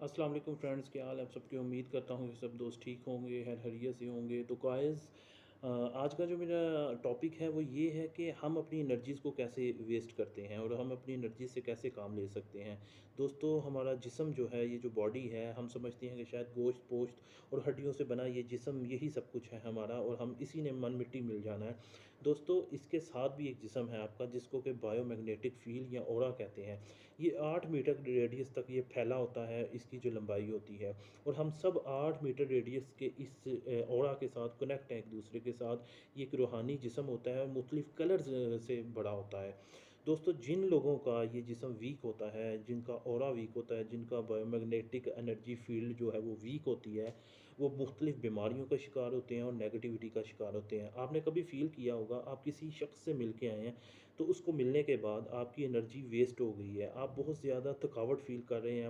अस्सलाम वालेकुम फ्रेंड्स, क्या हाल है आप सबकी। उम्मीद करता हूँ कि सब दोस्त ठीक होंगे, खैर खैरियत से होंगे। तो गाइस, आज का जो मेरा टॉपिक है वो ये है कि हम अपनी एनर्जीज़ को कैसे वेस्ट करते हैं और हम अपनी एनर्जी से कैसे काम ले सकते हैं। दोस्तों, हमारा जिस्म जो है, ये जो बॉडी है, हम समझते हैं कि शायद गोश्त पोश्त और हड्डियों से बना ये जिस्म यही सब कुछ है हमारा और हम इसी ने मन मिट्टी मिल जाना है। दोस्तों, इसके साथ भी एक जिस्म है आपका, जिसको कि बायोमैग्नेटिक फील्ड या ऑरा कहते हैं। ये 8 मीटर रेडियस तक ये फैला होता है, इसकी जो लंबाई होती है। और हम सब 8 मीटर रेडियस के इस ऑरा के साथ कनेक्ट हैं एक दूसरे के साथ। ये एक रूहानी जिस्म होता है, मुख्तलिफ़ कलर्स से बड़ा होता है। दोस्तों, जिन लोगों का ये जिस्म वीक होता है, जिनका ऑरा वीक होता है, जिनका बायोमैग्नेटिक एनर्जी फील्ड जो है वो वीक होती है, वो मुख्तलिफ़ बीमारियों का शिकार होते हैं और नेगेटिविटी का शिकार होते हैं। आपने कभी फ़ील किया होगा, आप किसी शख्स से मिल के आए हैं, तो उसको मिलने के बाद आपकी एनर्जी वेस्ट हो गई है, आप बहुत ज़्यादा थकावट फ़ील कर रहे हैं,